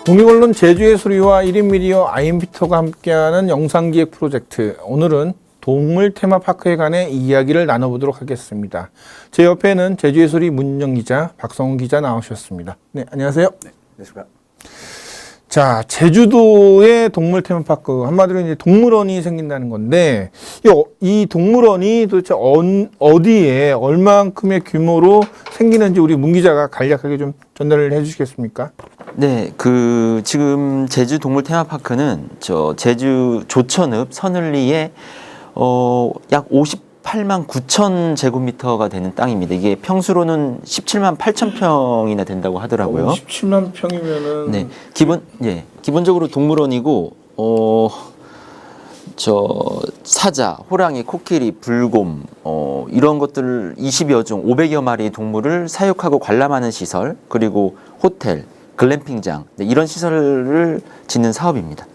국립언론 제주예술위와 1인 미디어 아임피터가 함께하는 영상기획 프로젝트. 오늘은 동물 테마파크에 관해 이야기를 나눠보도록 하겠습니다. 제 옆에는 제주예술위 문윤정 기자, 박성훈 기자 나오셨습니다. 네, 안녕하세요. 네, 안녕하십니까. 자, 제주도의 동물 테마파크, 한마디로 이제 동물원이 생긴다는 건데, 이 동물원이 도대체 어디에 얼만큼의 규모로 생기는지 우리 문 기자가 간략하게 좀 전달을 해주시겠습니까? 네, 지금 제주 동물 테마파크는 제주 조천읍 서늘리에 약 58만 9천 제곱미터가 되는 땅입니다. 이게 평수로는 17만 8천 평이나 된다고 하더라고요. 17만 평이면은 네, 기본적으로 동물원이고 사자, 호랑이, 코끼리, 불곰 이런 것들 20여 종, 500여 마리의 동물을 사육하고 관람하는 시설, 그리고 호텔, 글램핑장, 네, 이런 시설을 짓는 사업입니다.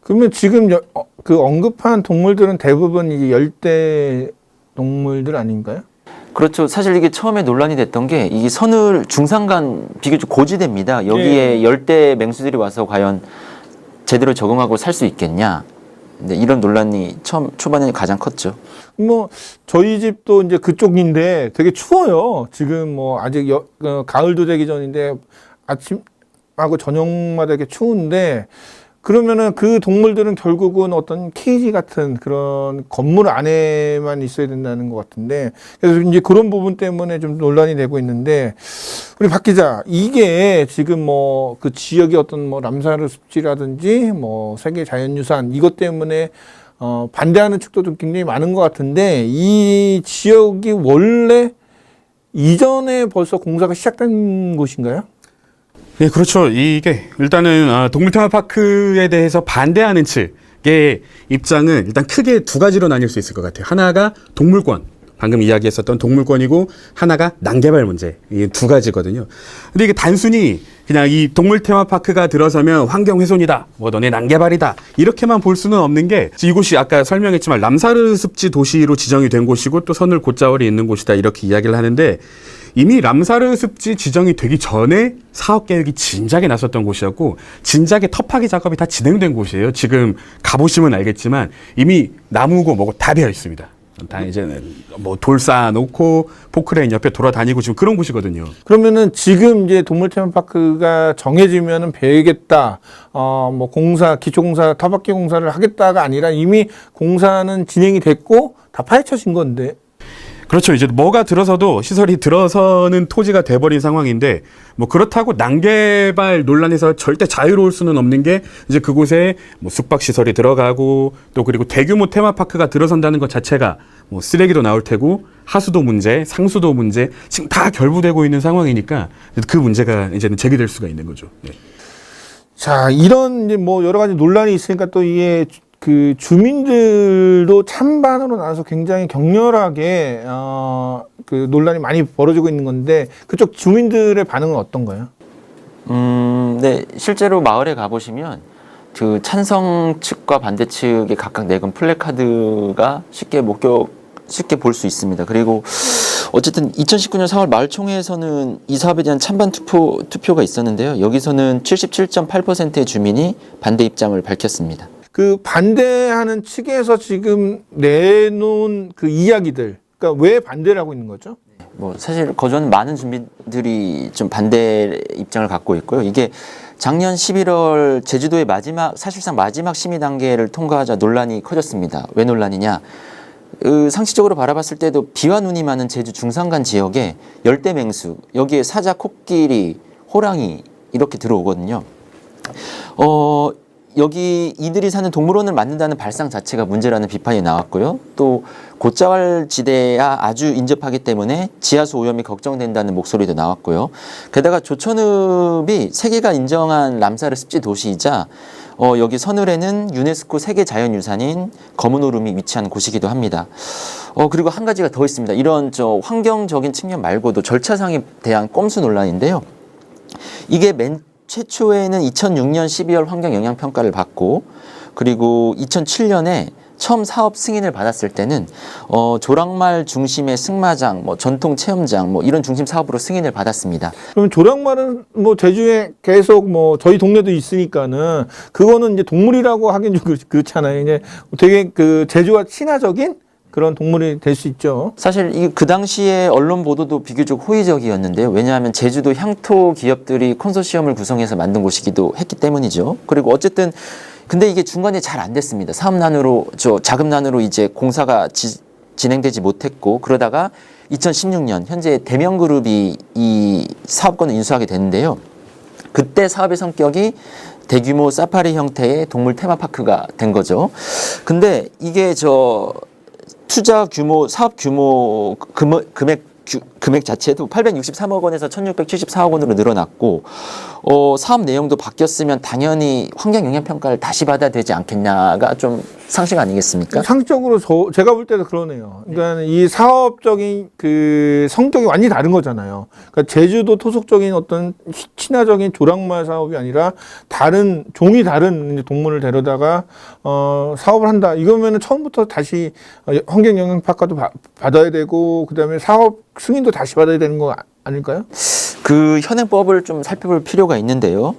그러면 지금 그 언급한 동물들은 대부분 이제 열대 동물들 아닌가요? 그렇죠. 사실 이게 처음에 논란이 됐던 게 이 서늘 중산간 비교적 고지대입니다. 여기에 열대 맹수들이 와서 과연 제대로 적응하고 살 수 있겠냐? 네, 이런 논란이 초반에 가장 컸죠. 뭐 저희 집도 이제 그쪽인데 되게 추워요. 지금 뭐 아직 가을도 되기 전인데 아침하고 저녁마다 이렇게 추운데, 그러면은 그 동물들은 결국은 어떤 케이지 같은 그런 건물 안에만 있어야 된다는 것 같은데, 그래서 이제 그런 부분 때문에 좀 논란이 되고 있는데, 우리 박 기자, 이게 지금 뭐 그 지역의 어떤 뭐 람사르 습지라든지 뭐 세계 자연유산 이것 때문에 반대하는 측도 좀 굉장히 많은 것 같은데, 이 지역이 원래 이전에 벌써 공사가 시작된 곳인가요? 네, 그렇죠. 이게 일단은 동물 테마파크에 대해서 반대하는 측의 입장은 일단 크게 두 가지로 나뉠 수 있을 것 같아요. 하나가 동물권, 방금 이야기했었던 동물권이고, 하나가 난개발 문제. 이 두 가지거든요. 근데 이게 단순히 그냥 이 동물 테마파크가 들어서면 환경 훼손이다, 뭐 너네 난개발이다, 이렇게만 볼 수는 없는 게, 이곳이 아까 설명했지만 람사르 습지 도시로 지정이 된 곳이고 또 서늘 곶자월이 있는 곳이다, 이렇게 이야기를 하는데, 이미 람사르 습지 지정이 되기 전에 사업 계획이 진작에 나섰던 곳이었고, 진작에 터파기 작업이 다 진행된 곳이에요. 지금 가보시면 알겠지만 이미 나무고 뭐고 다 되어 있습니다. 다 이제는 뭐 돌 쌓아놓고 포크레인 옆에 돌아다니고 지금 그런 곳이거든요. 그러면은 지금 이제 동물 테마파크가 정해지면은 배우겠다, 뭐 기초공사, 터바퀴 공사를 하겠다가 아니라 이미 공사는 진행이 됐고 다 파헤쳐진 건데. 그렇죠. 이제 뭐가 들어서도 시설이 들어서는 토지가 돼버린 상황인데, 뭐 그렇다고 난개발 논란에서 절대 자유로울 수는 없는 게, 이제 그곳에 뭐 숙박시설이 들어가고 또 그리고 대규모 테마파크가 들어선다는 것 자체가 뭐 쓰레기도 나올 테고 하수도 문제, 상수도 문제 지금 다 결부되고 있는 상황이니까 그 문제가 이제는 제기될 수가 있는 거죠. 네. 자, 이런 이제 뭐 여러 가지 논란이 있으니까 또 이게 그 주민들도 찬반으로 나눠서 굉장히 격렬하게 그 논란이 많이 벌어지고 있는 건데, 그쪽 주민들의 반응은 어떤가요? 네, 실제로 마을에 가보시면 그 찬성 측과 반대 측에 각각 내건 플래카드가 쉽게 볼 수 있습니다. 그리고 어쨌든 2019년 4월 마을총회에서는 이 사업에 대한 찬반 투표가 있었는데요. 여기서는 77.8%의 주민이 반대 입장을 밝혔습니다. 그 반대하는 측에서 지금 내놓은 그 이야기들, 그러니까 왜 반대를 하고 있는 거죠? 뭐 사실 거주하는 많은 주민들이 좀 반대 입장을 갖고 있고요. 이게 작년 11월 제주도의 사실상 마지막 심의 단계를 통과하자 논란이 커졌습니다. 왜 논란이냐? 상식적으로 바라봤을 때도 비와 눈이 많은 제주 중산간 지역에 열대맹수, 여기에 사자, 코끼리, 호랑이 이렇게 들어오거든요. 여기 이들이 사는 동물원을 만든다는 발상 자체가 문제라는 비판이 나왔고요. 또 곶자월 지대와 아주 인접하기 때문에 지하수 오염이 걱정된다는 목소리도 나왔고요. 게다가 조천읍이 세계가 인정한 람사르 습지 도시이자 여기 서늘에는 유네스코 세계 자연유산인 검은 오름이 위치한 곳이기도 합니다. 그리고 한 가지가 더 있습니다. 이런 환경적인 측면 말고도 절차상에 대한 꼼수 논란인데요. 이게 최초에는 2006년 12월 환경영향평가를 받고, 그리고 2007년에 처음 사업 승인을 받았을 때는 조랑말 중심의 승마장, 뭐 전통 체험장, 뭐 이런 중심 사업으로 승인을 받았습니다. 그럼 조랑말은 뭐 제주에 계속 뭐 저희 동네도 있으니까는 그거는 이제 동물이라고 하긴 좀 그렇잖아요. 이제 되게 그 제주와 친화적인 그런 동물이 될 수 있죠. 사실 그 당시에 언론 보도도 비교적 호의적이었는데요. 왜냐하면 제주도 향토 기업들이 컨소시엄을 구성해서 만든 곳이기도 했기 때문이죠. 그리고 어쨌든 근데 이게 중간에 잘 안 됐습니다. 사업난으로 자금난으로 이제 공사가 진행되지 못했고 그러다가 2016년 현재 대명그룹이 이 사업권을 인수하게 됐는데요. 그때 사업의 성격이 대규모 사파리 형태의 동물 테마파크가 된 거죠. 근데 이게 투자 규모, 사업 규모, 금액 자체도 863억 원에서 1674억 원으로 늘어났고, 사업 내용도 바뀌었으면 당연히 환경영향평가를 다시 받아야 되지 않겠냐가 좀 상식 아니겠습니까? 상식적으로 제가 볼 때도 그러네요. 그러니까 이 사업적인 그 성격이 완전히 다른 거잖아요. 그러니까 제주도 토속적인 어떤 친화적인 조랑말 사업이 아니라 종이 다른 이제 동물을 데려다가 사업을 한다. 이거면은 처음부터 다시 환경영향평가도 받아야 되고 그다음에 사업 승인도 다시 받아야 되는 거 아닐까요? 그 현행법을 좀 살펴볼 필요가 있는데요.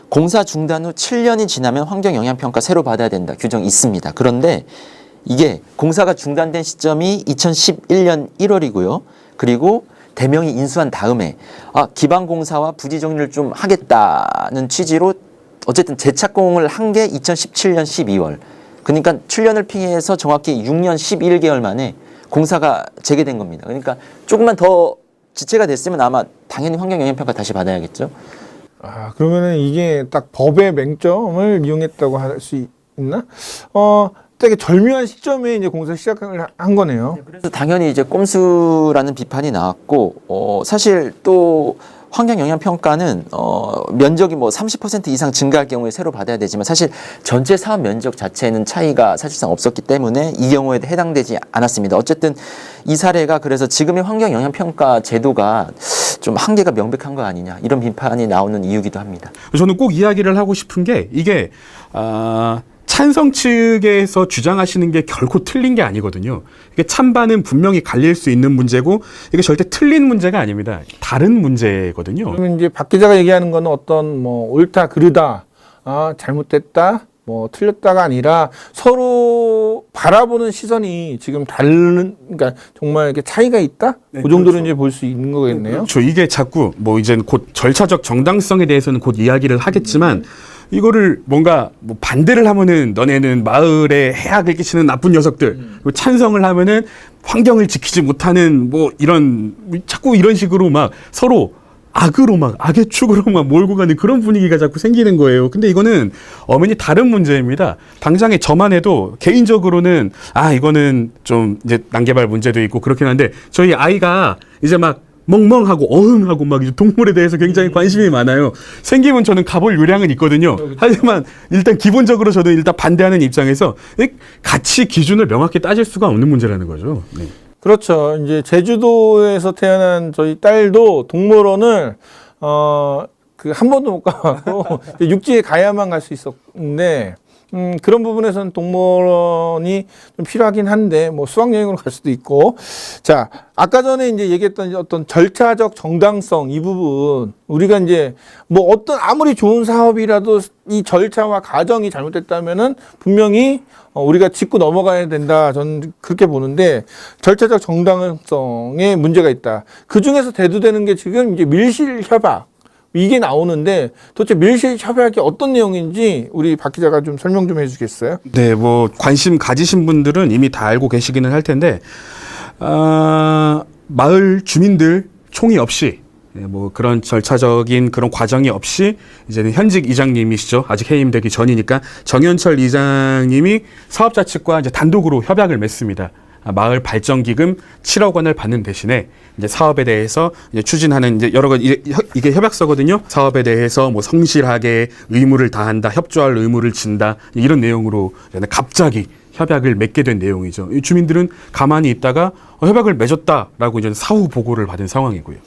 공사 중단 후 7년이 지나면 환경영향평가 새로 받아야 된다. 규정이 있습니다. 그런데 이게 공사가 중단된 시점이 2011년 1월이고요. 그리고 대명이 인수한 다음에 기반공사와 부지 정리를 좀 하겠다는 취지로 어쨌든 재착공을 한 게 2017년 12월. 그러니까 7년을 피해서 정확히 6년 11개월 만에 공사가 재개된 겁니다. 그러니까 조금만 더 지체가 됐으면 아마 당연히 환경영향평가 다시 받아야겠죠. 그러면은 이게 딱 법의 맹점을 이용했다고 할 수 있나? 되게 절묘한 시점에 이제 공사 시작을 한 거네요. 그래서 당연히 이제 꼼수라는 비판이 나왔고, 사실 또 환경영향평가는 면적이 뭐 30% 이상 증가할 경우에 새로 받아야 되지만 사실 전체 사업 면적 자체는 차이가 사실상 없었기 때문에 이 경우에 해당되지 않았습니다. 어쨌든 이 사례가 그래서 지금의 환경영향평가 제도가 좀 한계가 명백한 거 아니냐 이런 비판이 나오는 이유기도 합니다. 저는 꼭 이야기를 하고 싶은 게 이게 찬성 측에서 주장하시는 게 결코 틀린 게 아니거든요. 이게 찬반은 분명히 갈릴 수 있는 문제고 이게 절대 틀린 문제가 아닙니다. 다른 문제거든요. 그러면 이제 박 기자가 얘기하는 거는 어떤 뭐 옳다 그르다, 잘못됐다, 뭐 틀렸다가 아니라 서로 바라보는 시선이 지금 그러니까 정말 이렇게 차이가 있다? 네, 그 정도로 그렇죠. 이제 볼 수 있는 거겠네요. 그렇죠. 이게 자꾸 뭐 이제 곧 절차적 정당성에 대해서는 곧 이야기를 하겠지만 이거를 뭔가 뭐 반대를 하면은 너네는 마을에 해악을 끼치는 나쁜 녀석들, 그리고 찬성을 하면은 환경을 지키지 못하는 뭐 이런 자꾸 이런 식으로 막 서로 악으로 막 악의 축으로 막 몰고 가는 그런 분위기가 자꾸 생기는 거예요. 근데 이거는 엄연히 다른 문제입니다. 당장에 저만 해도 개인적으로는 이거는 좀 이제 난개발 문제도 있고 그렇긴 한데 저희 아이가 이제 막 멍멍하고 어흥하고 막 이제 동물에 대해서 굉장히 관심이 많아요. 생기면 저는 가볼 요량은 있거든요. 하지만 일단 기본적으로 저는 일단 반대하는 입장에서 가치 기준을 명확히 따질 수가 없는 문제라는 거죠. 네. 그렇죠. 이제 제주도에서 태어난 저희 딸도 동물원을 한 번도 못 가고 육지에 가야만 갈 수 있었는데 그런 부분에서는 동물원이 좀 필요하긴 한데 뭐 수학여행으로 갈 수도 있고. 자, 아까 전에 이제 얘기했던 어떤 절차적 정당성 이 부분 우리가 이제 뭐 아무리 좋은 사업이라도 이 절차와 과정이 잘못됐다면은 분명히 우리가 짚고 넘어가야 된다. 저는 그렇게 보는데 절차적 정당성에 문제가 있다. 그 중에서 대두되는 게 지금 이제 밀실 협약. 이게 나오는데 도대체 밀실 협약이 어떤 내용인지 우리 박 기자가 좀 설명 좀 해주겠어요? 네, 뭐 관심 가지신 분들은 이미 다 알고 계시기는 할 텐데 마을 주민들 총의 없이 뭐 그런 절차적인 그런 과정이 없이 이제는 현직 이장님이시죠. 아직 해임되기 전이니까 정현철 이장님이 사업자 측과 이제 단독으로 협약을 맺습니다. 마을 발전기금 7억 원을 받는 대신에 이제 사업에 대해서 이제 추진하는 이제 여러 가지 이게 협약서거든요. 사업에 대해서 뭐 성실하게 의무를 다한다, 협조할 의무를 진다 이런 내용으로 갑자기 협약을 맺게 된 내용이죠. 이 주민들은 가만히 있다가 협약을 맺었다라고 이제 사후 보고를 받은 상황이고요.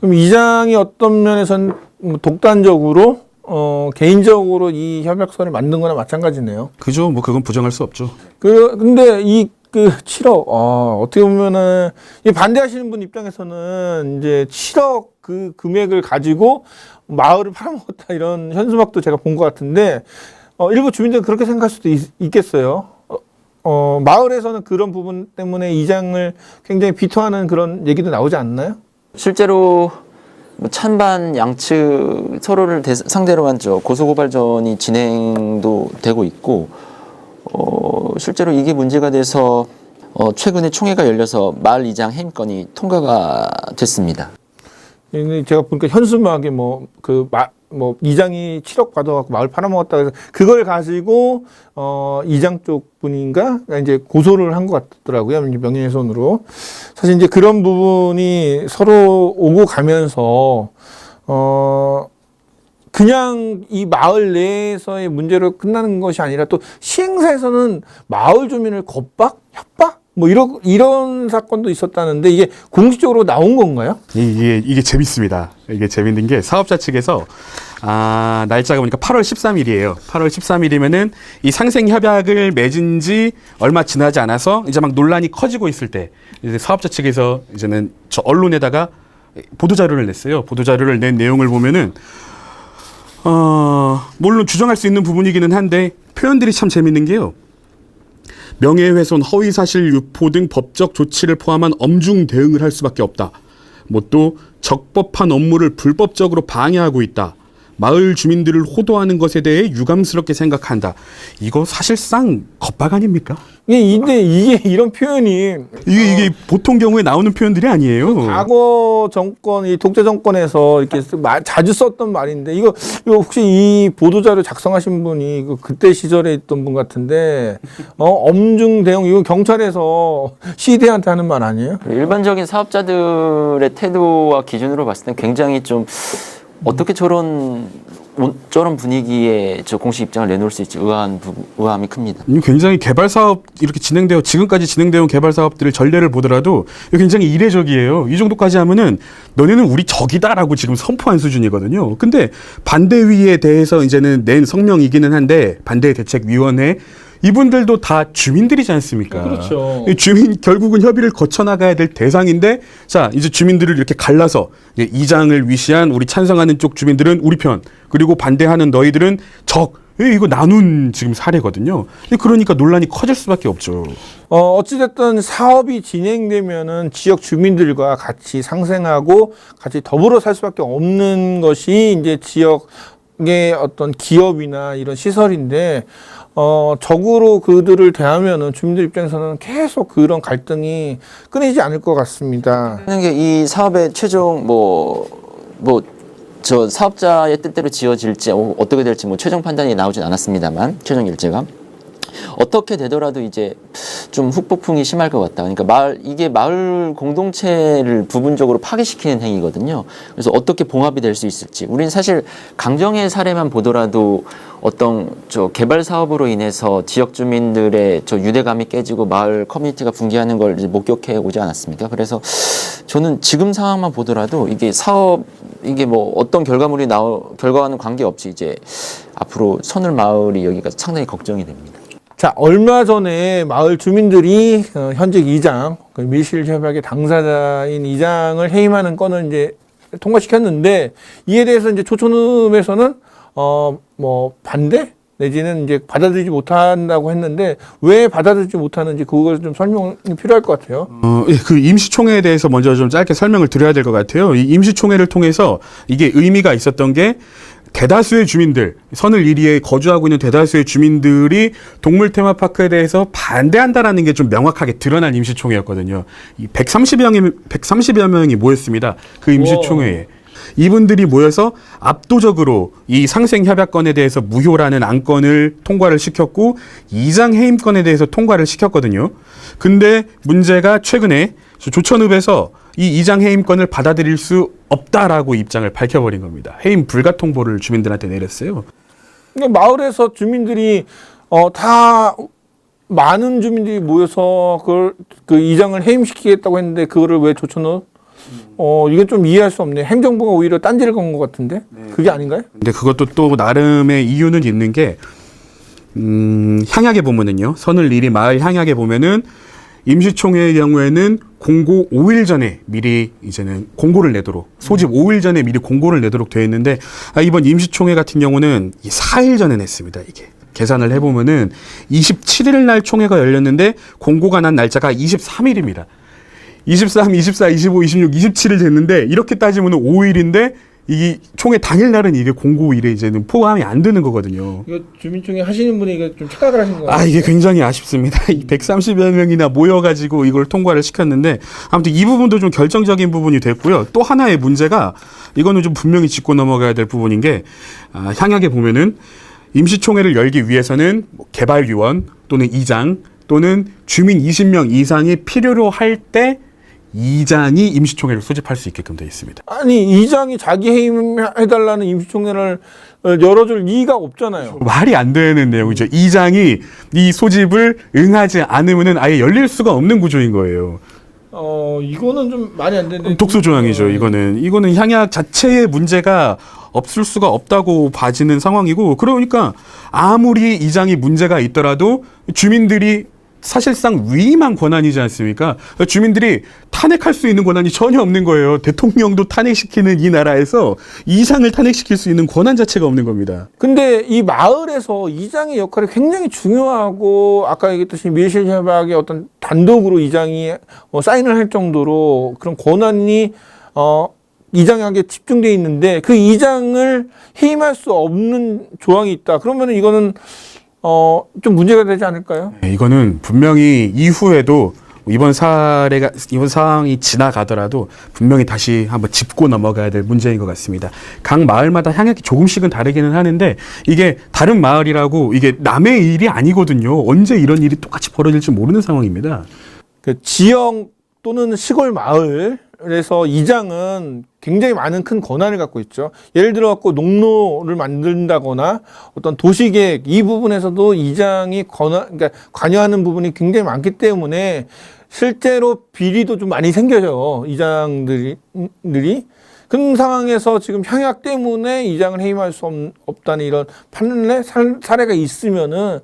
그럼 이장이 어떤 면에서는 독단적으로 개인적으로 이 협약서를 만든 거나 마찬가지네요. 그죠? 뭐 그건 부정할 수 없죠. 근데 이 7억, 어떻게 보면은, 이 반대하시는 분 입장에서는 이제 7억 그 금액을 가지고 마을을 팔아먹었다 이런 현수막도 제가 본 것 같은데, 일부 주민들은 그렇게 생각할 수도 있겠어요. 마을에서는 그런 부분 때문에 이장을 굉장히 비토하는 그런 얘기도 나오지 않나요? 실제로 뭐 찬반 양측 서로를 상대로 한 고소고발전이 진행도 되고 있고, 실제로 이게 문제가 돼서 최근에 총회가 열려서 마을 이장 해임건이 통과가 됐습니다. 제가 보니까 현수막에 이장이 7억 받아갖고 마을 팔아먹었다 해서 그걸 가지고 이장 쪽 분인가 이제 고소를 한 것 같더라고요. 명예훼손으로. 사실 이제 그런 부분이 서로 오고 가면서 그냥 이 마을 내에서의 문제로 끝나는 것이 아니라 또 시행사에서는 마을 주민을 겁박, 협박 뭐 이런 사건도 있었다는데 이게 공식적으로 나온 건가요? 이게 재밌습니다. 이게 재밌는 게 사업자 측에서 날짜가 보니까 8월 13일이에요. 8월 13일이면은 이 상생 협약을 맺은 지 얼마 지나지 않아서 이제 막 논란이 커지고 있을 때 이제 사업자 측에서 이제는 저 언론에다가 보도 자료를 냈어요. 보도 자료를 낸 내용을 보면은 물론 주장할 수 있는 부분이기는 한데 표현들이 참 재밌는 게요. 명예훼손, 허위사실 유포 등 법적 조치를 포함한 엄중 대응을 할 수밖에 없다. 뭐 또 적법한 업무를 불법적으로 방해하고 있다. 마을 주민들을 호도하는 것에 대해 유감스럽게 생각한다. 이거 사실상 겁박 아닙니까? 근데 이게 이런 표현이 이게 보통 경우에 나오는 표현들이 아니에요. 과거 정권, 이 독재 정권에서 이렇게 자주 썼던 말인데 이거 혹시 이 보도자료 작성하신 분이 그때 시절에 있던 분 같은데 엄중 대응 이거 경찰에서 시대한테 하는 말 아니에요? 일반적인 사업자들의 태도와 기준으로 봤을 땐 굉장히 좀 어떻게 저런 분위기에 공식 입장을 내놓을 수 있지 의아함이 큽니다. 굉장히 개발 사업 이렇게 지금까지 진행되어 온 개발 사업들의 전례를 보더라도 굉장히 이례적이에요. 이 정도까지 하면은 너네는 우리 적이다라고 지금 선포한 수준이거든요. 근데 반대위에 대해서 이제는 낸 성명이기는 한데 반대대책위원회 이분들도 다 주민들이지 않습니까? 그렇죠. 주민 결국은 협의를 거쳐 나가야 될 대상인데 자 이제 주민들을 이렇게 갈라서 이장을 위시한 우리 찬성하는 쪽 주민들은 우리 편 그리고 반대하는 너희들은 적 이거 나눈 지금 사례거든요. 그러니까 논란이 커질 수밖에 없죠. 어찌됐든 사업이 진행되면은 지역 주민들과 같이 상생하고 같이 더불어 살 수밖에 없는 것이 이제 지역의 어떤 기업이나 이런 시설인데 적으로 그들을 대하면은 주민들 입장에서는 계속 그런 갈등이 끊이지 않을 것 같습니다. 이 사업의 최종 저 사업자의 뜻대로 지어질지 어떻게 될지 최종 판단이 나오진 않았습니다만 최종 일제가 어떻게 되더라도 이제 좀 후폭풍이 심할 것 같다. 그러니까 이게 마을 공동체를 부분적으로 파괴시키는 행위거든요. 그래서 어떻게 봉합이 될 수 있을지. 우리는 사실 강정의 사례만 보더라도 어떤 개발 사업으로 인해서 지역 주민들의 유대감이 깨지고 마을 커뮤니티가 붕괴하는 걸 이제 목격해 오지 않았습니까? 그래서 저는 지금 상황만 보더라도 이게 어떤 결과와는 관계없이 이제 앞으로 선을 마을이 여기가 상당히 걱정이 됩니다. 자, 얼마 전에 마을 주민들이 현직 이장, 밀실협약의 당사자인 이장을 해임하는 건을 이제 통과시켰는데 이에 대해서 이제 조촌읍에서는 반대 내지는 이제 받아들이지 못한다고 했는데 왜 받아들이지 못하는지 그걸 좀 설명이 필요할 것 같아요. 그 임시총회에 대해서 먼저 좀 짧게 설명을 드려야 될 것 같아요. 이 임시총회를 통해서 이게 의미가 있었던 게 대다수의 주민들, 선을 이리에 거주하고 있는 대다수의 주민들이 동물 테마파크에 대해서 반대한다라는 게 좀 명확하게 드러난 임시총회였거든요. 130여 명이 모였습니다. 그 임시총회에. 이분들이 모여서 압도적으로 이 상생협약건에 대해서 무효라는 안건을 통과를 시켰고 이장 해임건에 대해서 통과를 시켰거든요. 근데 문제가 최근에 조천읍에서 이 이장 해임건을 받아들일 수 없다라고 입장을 밝혀버린 겁니다. 해임 불가 통보를 주민들한테 내렸어요. 그러니까 마을에서 주민들이 다 많은 주민들이 모여서 그 이장을 해임시키겠다고 했는데 그거를 왜 조천읍 이건 좀 이해할 수 없네. 행정부가 오히려 딴지를 건 것 같은데 그게 아닌가요? 근데 그것도 또 나름의 이유는 있는 게 향약에 보면은요. 선을 마을 향약에 보면은 임시총회의 경우에는 공고 5일 전에 미리 이제는 공고를 내도록 소집 5일 전에 미리 공고를 내도록 되어 있는데 이번 임시총회 같은 경우는 4일 전에 냈습니다. 이게 계산을 해보면은 27일 날 총회가 열렸는데 공고가 난 날짜가 23일입니다. 23, 24, 25, 26, 27일 됐는데 이렇게 따지면 5일인데 이 총회 당일날은 이게 공고일에 이제는 포함이 안 되는 거거든요. 이거 주민총회 하시는 분이 이거 좀 착각을 하신 거 같아요. 이게 굉장히 아쉽습니다. 이 130여 명이나 모여가지고 이걸 통과를 시켰는데 아무튼 이 부분도 좀 결정적인 부분이 됐고요. 또 하나의 문제가 이거는 좀 분명히 짚고 넘어가야 될 부분인 게 향약에 보면은 임시총회를 열기 위해서는 개발위원 또는 이장 또는 주민 20명 이상이 필요로 할 때 이장이 임시총회를 소집할 수 있게끔 되어 있습니다. 아니 이장이 자기 해임해달라는 임시총회를 열어줄 리가 없잖아요. 말이 안 되는 내용이죠. 이장이 이 소집을 응하지 않으면은 아예 열릴 수가 없는 구조인 거예요. 이거는 좀 말이 안 되는데. 독소 조항이죠. 이거는 향약 자체의 문제가 없을 수가 없다고 봐지는 상황이고, 그러니까 아무리 이장이 문제가 있더라도 주민들이 사실상 위임한 권한이지 않습니까? 주민들이 탄핵할 수 있는 권한이 전혀 없는 거예요. 대통령도 탄핵시키는 이 나라에서 이장을 탄핵시킬 수 있는 권한 자체가 없는 겁니다. 근데 이 마을에서 이장의 역할이 굉장히 중요하고 아까 얘기했듯이 밀실협약의 어떤 단독으로 이장이 사인을 할 정도로 그런 권한이 이장에게 집중돼 있는데 그 이장을 해임할 수 없는 조항이 있다. 그러면 이거는 좀 문제가 되지 않을까요? 네, 이거는 분명히 이후에도 이번 상황이 지나가더라도 분명히 다시 한번 짚고 넘어가야 될 문제인 것 같습니다. 각 마을마다 향약이 조금씩은 다르기는 하는데 이게 다른 마을이라고 이게 남의 일이 아니거든요. 언제 이런 일이 똑같이 벌어질지 모르는 상황입니다. 그 지역 또는 시골 마을에서 이장은 굉장히 많은 큰 권한을 갖고 있죠. 예를 들어 갖고 농로를 만든다거나 어떤 도시계획 이 부분에서도 이장이 그러니까 관여하는 부분이 굉장히 많기 때문에 실제로 비리도 좀 많이 생겨요. 이장들이. 그런 상황에서 지금 향약 때문에 이장을 해임할 수 없다는 이런 판례 사례가 있으면은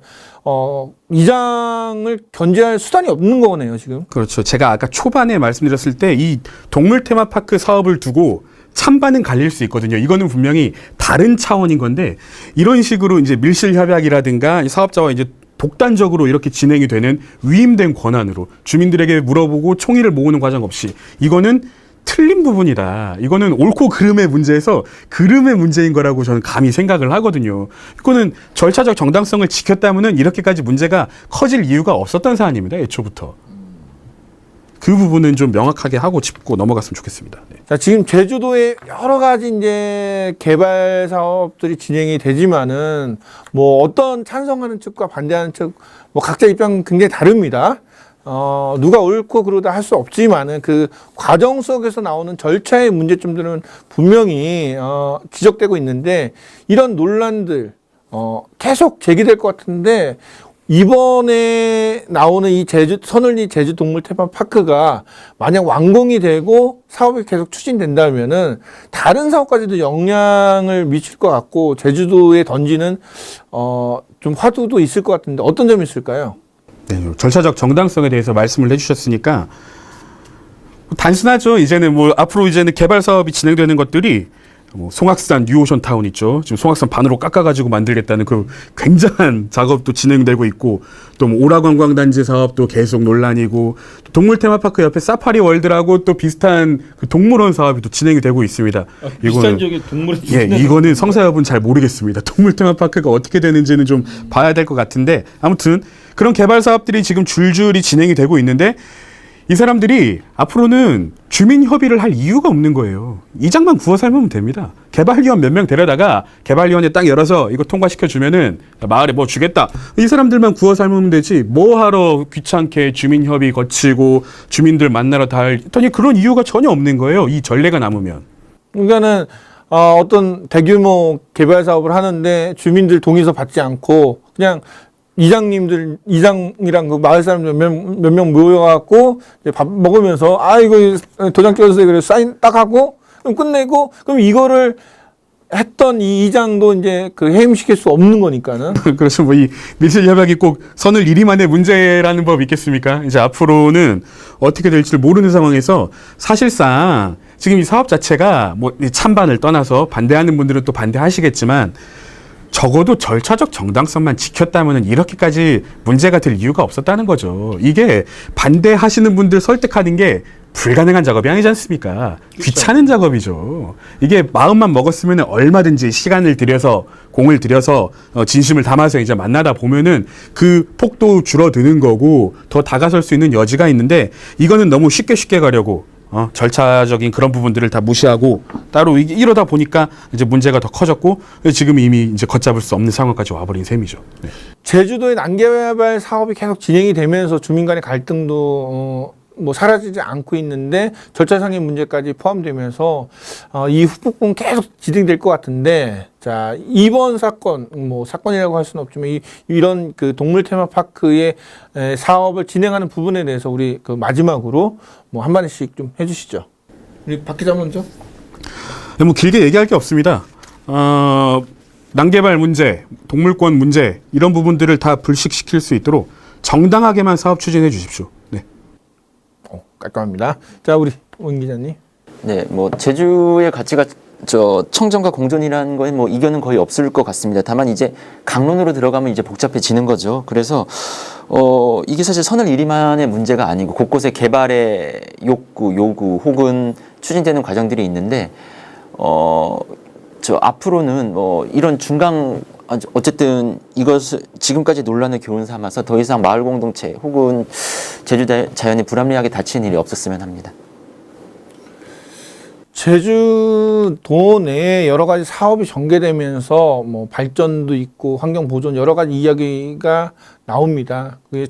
이장을 견제할 수단이 없는 거네요, 지금. 그렇죠. 제가 아까 초반에 말씀드렸을 때 이 동물 테마파크 사업을 두고 찬반은 갈릴 수 있거든요. 이거는 분명히 다른 차원인 건데 이런 식으로 이제 밀실 협약이라든가 사업자와 이제 독단적으로 이렇게 진행이 되는 위임된 권한으로 주민들에게 물어보고 총의를 모으는 과정 없이 이거는 틀린 부분이다. 이거는 옳고 그름의 문제에서 그름의 문제인 거라고 저는 감히 생각을 하거든요. 이거는 절차적 정당성을 지켰다면은 이렇게까지 문제가 커질 이유가 없었던 사안입니다. 애초부터. 그 부분은 좀 명확하게 하고 짚고 넘어갔으면 좋겠습니다. 네. 자, 지금 제주도에 여러 가지 이제 개발 사업들이 진행이 되지만은 뭐 어떤 찬성하는 측과 반대하는 측 뭐 각자 입장은 굉장히 다릅니다. 누가 옳고 그르다 할 수 없지만은 그 과정 속에서 나오는 절차의 문제점들은 분명히 지적되고 있는데 이런 논란들 계속 제기될 것 같은데 이번에 나오는 이 선을리 제주동물 테마파크가 만약 완공이 되고 사업이 계속 추진된다면은 다른 사업까지도 영향을 미칠 것 같고 제주도에 던지는 좀 화두도 있을 것 같은데 어떤 점이 있을까요? 네, 절차적 정당성에 대해서 말씀을 해주셨으니까 단순하죠. 이제는 뭐 앞으로 이제는 개발 사업이 진행되는 것들이 뭐 송악산 뉴오션 타운 있죠. 지금 송악산 반으로 깎아가지고 만들겠다는 그 굉장한 작업도 진행되고 있고 또 뭐 오라관광단지 사업도 계속 논란이고 또 동물 테마파크 옆에 사파리 월드라고 또 비슷한 그 동물원 사업이 또 진행이 되고 있습니다. 비슷한 지역에 동물원 이거는 성사 여부는 잘 모르겠습니다. 동물 테마파크가 어떻게 되는지는 좀 봐야 될 것 같은데 아무튼 그런 개발 사업들이 지금 줄줄이 진행이 되고 있는데 이 사람들이 앞으로는 주민 협의를 할 이유가 없는 거예요. 이장만 구워 삶으면 됩니다. 개발위원 몇 명 데려다가 개발위원회 딱 열어서 이거 통과시켜 주면은 마을에 뭐 주겠다. 이 사람들만 구워 삶으면 되지. 뭐 하러 귀찮게 주민 협의 거치고 주민들 만나러 했더니 그런 이유가 전혀 없는 거예요. 이 전례가 남으면. 그러니까는 어떤 대규모 개발 사업을 하는데 주민들 동의서 받지 않고 그냥 이장이랑 그 마을 사람들 몇 명 모여갖고 이제 밥 먹으면서 이거 도장 찍어주세요. 그래서 사인 딱 하고 그럼 끝내고 그럼 이거를 했던 이 이장도 이제 그 해임시킬 수 없는 거니까는. 그렇죠. 뭐 이 밀실 협약이 꼭 선을 이리만의 문제라는 법 있겠습니까? 이제 앞으로는 어떻게 될지를 모르는 상황에서 사실상 지금 이 사업 자체가 뭐 찬반을 떠나서 반대하는 분들은 또 반대하시겠지만 적어도 절차적 정당성만 지켰다면 이렇게까지 문제가 될 이유가 없었다는 거죠. 이게 반대하시는 분들 설득하는 게 불가능한 작업이 아니지 않습니까? 귀찮은 작업이죠. 이게 마음만 먹었으면 얼마든지 시간을 들여서 공을 들여서 진심을 담아서 이제 만나다 보면은 그 폭도 줄어드는 거고 더 다가설 수 있는 여지가 있는데 이거는 너무 쉽게 가려고 절차적인 그런 부분들을 다 무시하고 따로 이러다 보니까 이제 문제가 더 커졌고 지금 이미 이제 걷잡을 수 없는 상황까지 와버린 셈이죠. 네. 제주도의 난개발 사업이 계속 진행이 되면서 주민 간의 갈등도 뭐 사라지지 않고 있는데 절차상의 문제까지 포함되면서 이 후폭풍 계속 진행될 것 같은데 자 이번 사건 뭐 사건이라고 할 수는 없지만 이런 그 동물 테마파크의 사업을 진행하는 부분에 대해서 우리 그 마지막으로 뭐 한 마디씩 좀 해주시죠. 우리 박 기자 먼저. 네, 뭐 길게 얘기할 게 없습니다. 난개발 문제, 동물권 문제 이런 부분들을 다 불식시킬 수 있도록 정당하게만 사업 추진해 주십시오. 네. 깔끔합니다. 자, 우리 원 기자님. 네, 뭐 제주의 가치가 청정과 공존이라는 거에 뭐 이견은 거의 없을 것 같습니다. 다만 이제 강론으로 들어가면 이제 복잡해지는 거죠. 그래서 이게 사실 선을 이리만의 문제가 아니고 곳곳에 개발의 요구 혹은 추진되는 과정들이 있는데 앞으로는 뭐 이런 어쨌든 이것을 지금까지 논란을 교훈 삼아서 더 이상 마을 공동체 혹은 제주 자연이 불합리하게 닫히는 일이 없었으면 합니다. 제주도 내에 여러 가지 사업이 전개되면서 뭐 발전도 있고 환경 보존 여러 가지 이야기가 나옵니다. 그게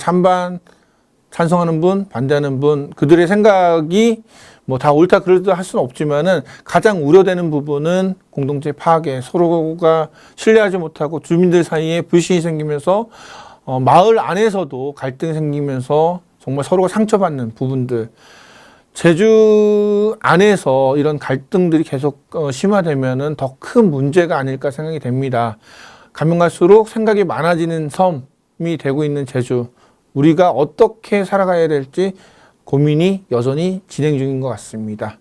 찬성하는 분, 반대하는 분, 그들의 생각이 뭐 다 옳다 그르다 할 수는 없지만은 가장 우려되는 부분은 공동체 파괴, 서로가 신뢰하지 못하고 주민들 사이에 불신이 생기면서 마을 안에서도 갈등이 생기면서 정말 서로가 상처받는 부분들. 제주 안에서 이런 갈등들이 계속 심화되면은 더 큰 문제가 아닐까 생각이 됩니다. 가면 갈수록 생각이 많아지는 섬이 되고 있는 제주. 우리가 어떻게 살아가야 될지 고민이 여전히 진행 중인 것 같습니다.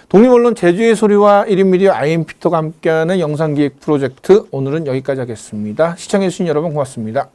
독립언론 제주의 소리와 1인 미디어 IMP토가 함께하는 영상기획 프로젝트 오늘은 여기까지 하겠습니다. 시청해주신 여러분 고맙습니다.